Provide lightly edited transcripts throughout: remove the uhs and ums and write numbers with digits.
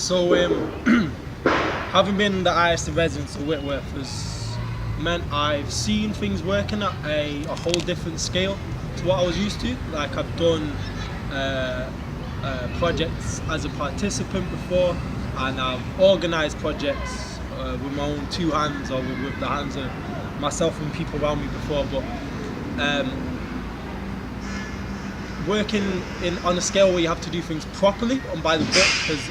So, having been the artist in residence at Whitworth has meant I've seen things working at a whole different scale to what I was used to. Like I've done projects as a participant before, and I've organised projects with my own two hands or with the hands of myself and people around me before. But working on a scale where you have to do things properly and by the book has,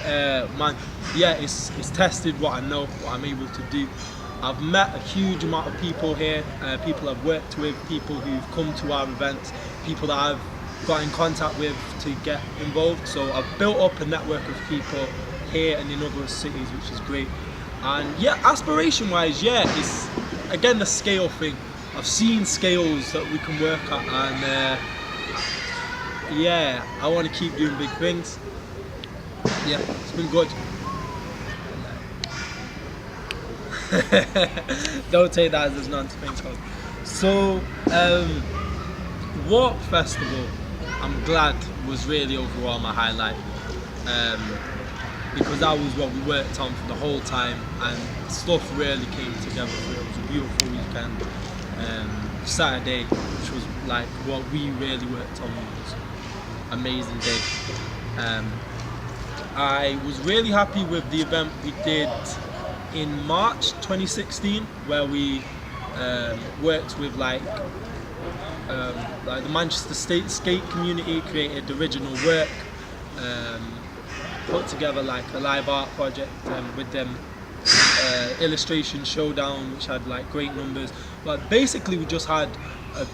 it's tested what I know, what I'm able to do. I've met a huge amount of people here, people I've worked with, people who've come to our events, people that I've got in contact with to get involved. So I've built up a network of people here and in other cities, which is great. And yeah, aspiration wise, it's again the scale thing. I've seen scales that we can work at, and I want to keep doing big things. Yeah, it's been good. Don't take that as there's none to think of. So, Warp Festival, I'm glad, was really overall my highlight. Because that was what we worked on for the whole time, and stuff really came together. It was a beautiful weekend. Saturday, which was like what we really worked on, was amazing day. I was really happy with the event we did in March 2016, where we worked with like the Manchester State skate community, created original work, put together like a live art project with them, illustration showdown, which had like great numbers. But basically we just had a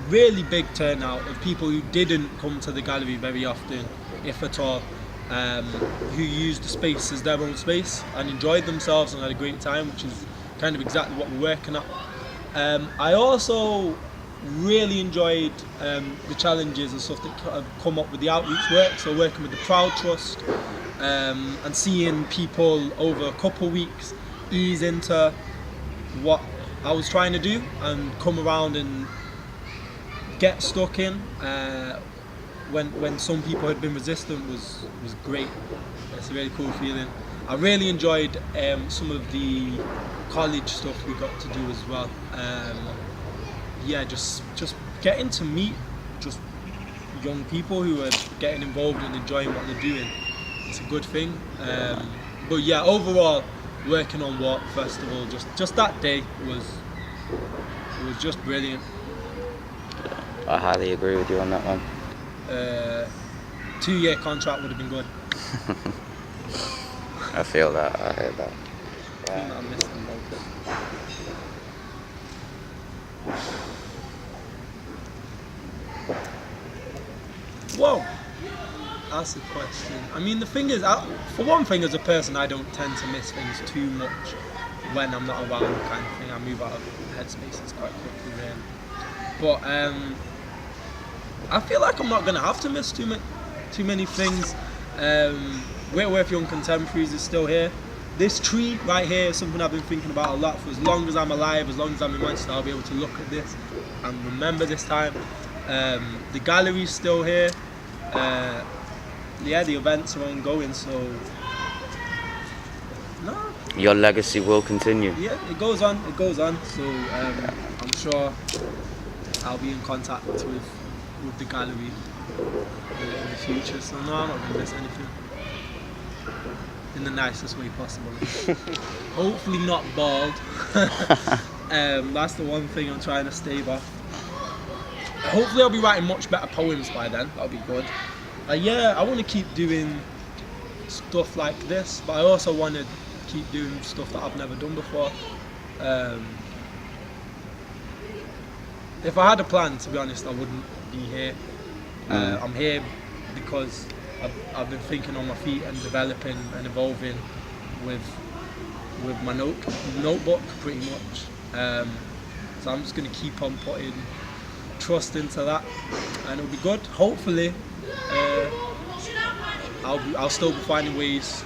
really big turnout of people who didn't come to the gallery very often, if at all, who used the space as their own space and enjoyed themselves and had a great time, which is kind of exactly what we're working at. I also really enjoyed the challenges and stuff that have come up with the outreach work, so working with the Proud Trust and seeing people over a couple of weeks ease into what I was trying to do and come around and get stuck in when some people had been resistant was great. It's a really cool feeling. I really enjoyed some of the college stuff we got to do as well. Just getting to meet just young people who are getting involved and enjoying what they're doing. It's a good thing. But yeah, overall, working on Warp Festival, just that day was just brilliant. I highly agree with you on that one. 2-year contract would have been good. I feel that, I heard that. I missed them both. Whoa, that's a question. I mean, the thing is, for one thing, as a person, I don't tend to miss things too much when I'm not around, kind of thing. I move out of headspaces quite quickly, really. But I feel like I'm not going to have to miss too many things. Whitworth Young Contemporaries is still here. This tree right here is something I've been thinking about a lot. For as long as I'm alive, as long as I'm in Manchester, I'll be able to look at this and remember this time. The gallery's still here. The events are ongoing, so no. Your legacy will continue. Yeah, it goes on. So I'm sure I'll be in contact with the gallery in the future. So no, I'm not going to miss anything. In the nicest way possible. Hopefully not bald. That's the one thing I'm trying to stave off. Hopefully I'll be writing much better poems by then. That'll be good. I want to keep doing stuff like this, but I also want to keep doing stuff that I've never done before. If I had a plan, to be honest, I wouldn't be here. I'm here because I've been thinking on my feet and developing and evolving with my notebook pretty much. So I'm just going to keep on putting trust into that, and it'll be good. Hopefully, I'll still be finding ways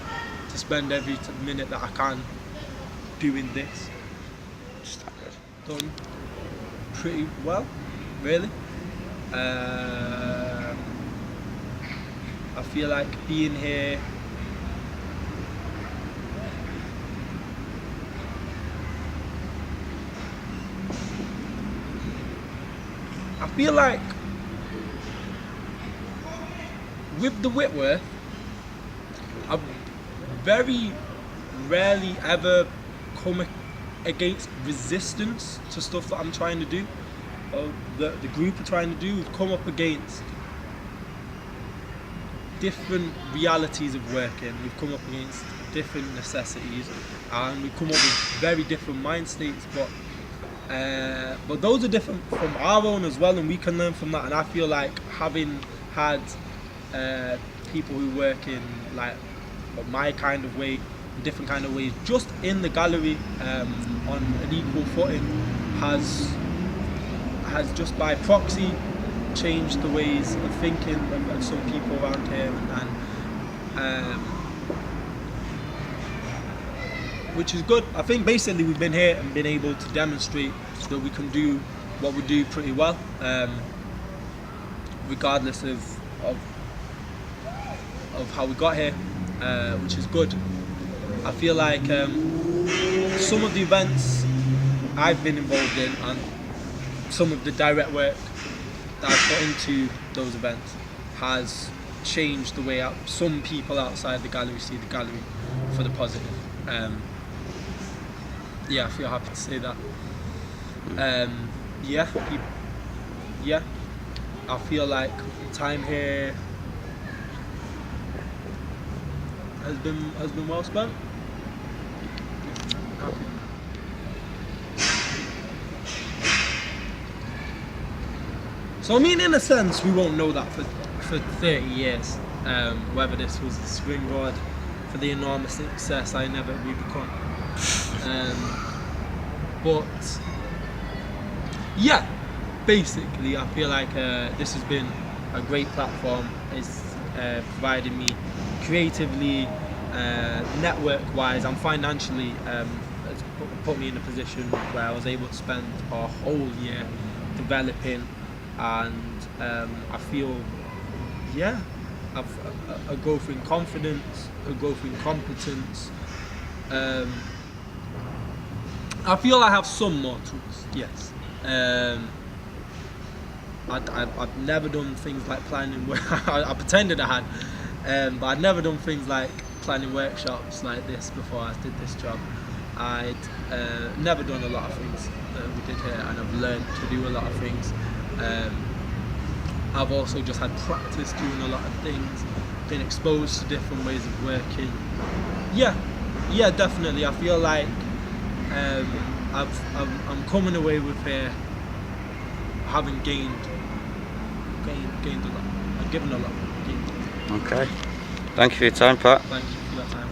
to spend every minute that I can doing this. Done pretty well, really. I feel like being here I feel like with the Whitworth, I've very rarely ever come against resistance to stuff that I'm trying to do, or the group are trying to do. We've come up against different realities of working. We've come up against different necessities, and we've come up with very different mind states. But those are different from our own as well, and we can learn from that. And I feel like having had people who work in like my kind of way, different kind of ways, just in the gallery on an equal footing, has just by proxy changed the ways of thinking of some people around here, and which is good. I think basically we've been here and been able to demonstrate that we can do what we do pretty well, regardless of how we got here, which is good. I feel like some of the events I've been involved in and some of the direct work that I've put into those events has changed the way some people outside the gallery see the gallery for the positive. Yeah, I feel happy to say that. Yeah, I feel like time here has been well spent. Happy. So I mean, in a sense, we won't know that for 30 years, whether this was a springboard for the enormous success I inevitably become. But yeah, basically, I feel like this has been a great platform. It's provided me creatively, network-wise, and financially. It's put me in a position where I was able to spend a whole year developing, and I feel, yeah, a growth in confidence, a growth in competence. I feel I have some more tools, yes. I've never done things like planning work. I pretended I had, but I'd never done things like planning workshops like this before I did this job. I'd never done a lot of things that we did here, and I've learned to do a lot of things. I've also just had practice doing a lot of things, been exposed to different ways of working. Yeah, definitely. I feel like I'm coming away with here having gained a lot. I've given a lot. Okay. Thank you for your time, Pat. Thank you for your time.